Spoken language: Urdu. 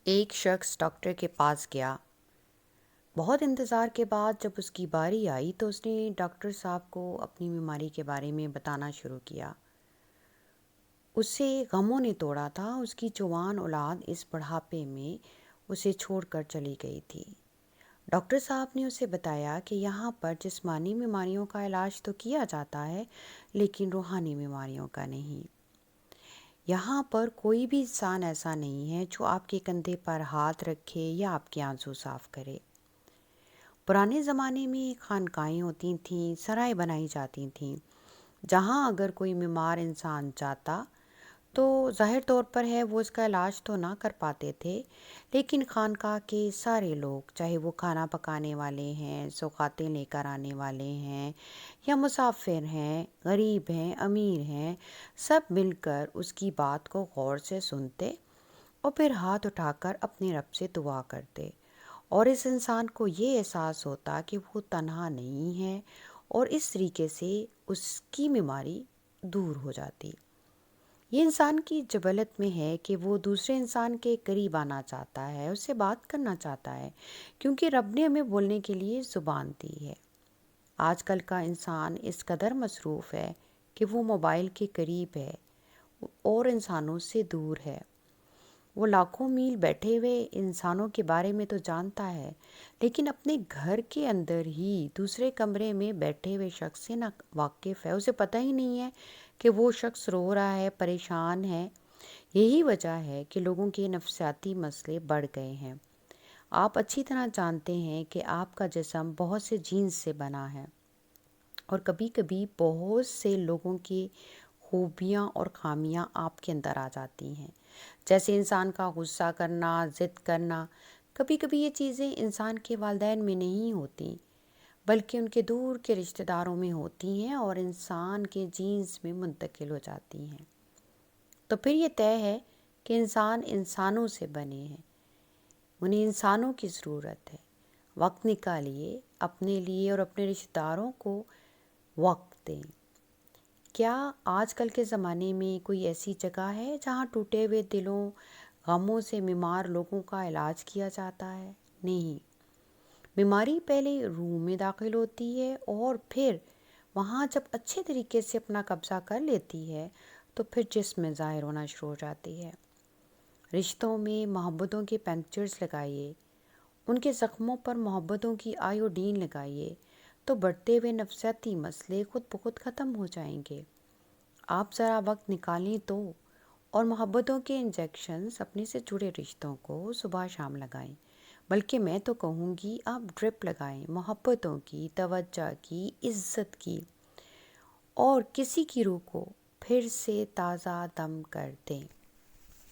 ایک شخص ڈاکٹر کے پاس گیا۔ بہت انتظار کے بعد جب اس کی باری آئی تو اس نے ڈاکٹر صاحب کو اپنی بیماری کے بارے میں بتانا شروع کیا۔ اسے غموں نے توڑا تھا، اس کی جوان اولاد اس بڑھاپے میں اسے چھوڑ کر چلی گئی تھی۔ ڈاکٹر صاحب نے اسے بتایا کہ یہاں پر جسمانی بیماریوں کا علاج تو کیا جاتا ہے لیکن روحانی بیماریوں کا نہیں۔ یہاں پر کوئی بھی انسان ایسا نہیں ہے جو آپ کے کندھے پر ہاتھ رکھے یا آپ کے آنسو صاف کرے۔ پرانے زمانے میں خانقاہیں ہوتی تھیں، سرائے بنائی جاتی تھیں، جہاں اگر کوئی بیمار انسان جاتا تو ظاہر طور پر ہے وہ اس کا علاج تو نہ کر پاتے تھے، لیکن خانقاہ کے سارے لوگ، چاہے وہ کھانا پکانے والے ہیں، سوغاتیں لے کر آنے والے ہیں یا مسافر ہیں، غریب ہیں، امیر ہیں، سب مل کر اس کی بات کو غور سے سنتے اور پھر ہاتھ اٹھا کر اپنے رب سے دعا کرتے، اور اس انسان کو یہ احساس ہوتا کہ وہ تنہا نہیں ہے اور اس طریقے سے اس کی بیماری دور ہو جاتی۔ یہ انسان کی جبلت میں ہے کہ وہ دوسرے انسان کے قریب آنا چاہتا ہے، اس سے بات کرنا چاہتا ہے، کیونکہ رب نے ہمیں بولنے کے لیے زبان دی ہے۔ آج کل کا انسان اس قدر مصروف ہے کہ وہ موبائل کے قریب ہے اور انسانوں سے دور ہے۔ وہ لاکھوں میل بیٹھے ہوئے انسانوں کے بارے میں تو جانتا ہے، لیکن اپنے گھر کے اندر ہی دوسرے کمرے میں بیٹھے ہوئے شخص سے نہ واقف ہے۔ اسے پتہ ہی نہیں ہے کہ وہ شخص رو رہا ہے، پریشان ہے۔ یہی وجہ ہے کہ لوگوں کے نفسیاتی مسئلے بڑھ گئے ہیں۔ آپ اچھی طرح جانتے ہیں کہ آپ کا جسم بہت سے جینز سے بنا ہے، اور کبھی کبھی بہت سے لوگوں کی خوبیاں اور خامیاں آپ کے اندر آ جاتی ہیں، جیسے انسان کا غصہ کرنا، ضد کرنا۔ کبھی کبھی یہ چیزیں انسان کے والدین میں نہیں ہوتی بلکہ ان کے دور کے رشتہ داروں میں ہوتی ہیں اور انسان کے جینز میں منتقل ہو جاتی ہیں۔ تو پھر یہ طے ہے کہ انسان انسانوں سے بنے ہیں، انہیں انسانوں کی ضرورت ہے۔ وقت نکالیے اپنے لیے اور اپنے رشتہ داروں کو وقت دیں۔ کیا آج کل کے زمانے میں کوئی ایسی جگہ ہے جہاں ٹوٹے ہوئے دلوں، غموں سے بیمار لوگوں کا علاج کیا جاتا ہے؟ نہیں۔ بیماری پہلے روح میں داخل ہوتی ہے اور پھر وہاں جب اچھے طریقے سے اپنا قبضہ کر لیتی ہے تو پھر جسم میں ظاہر ہونا شروع ہو جاتی ہے۔ رشتوں میں محبتوں کے پنکچرز لگائیے، ان کے زخموں پر محبتوں کی آیوڈین لگائیے، تو بڑھتے ہوئے نفسیاتی مسئلے خود بخود ختم ہو جائیں گے۔ آپ ذرا وقت نکالیں تو، اور محبتوں کے انجیکشنز اپنے سے جڑے رشتوں کو صبح شام لگائیں، بلکہ میں تو کہوں گی آپ ڈرپ لگائیں، محبتوں کی، توجہ کی، عزت کی، اور کسی کی روح کو پھر سے تازہ دم کر دیں۔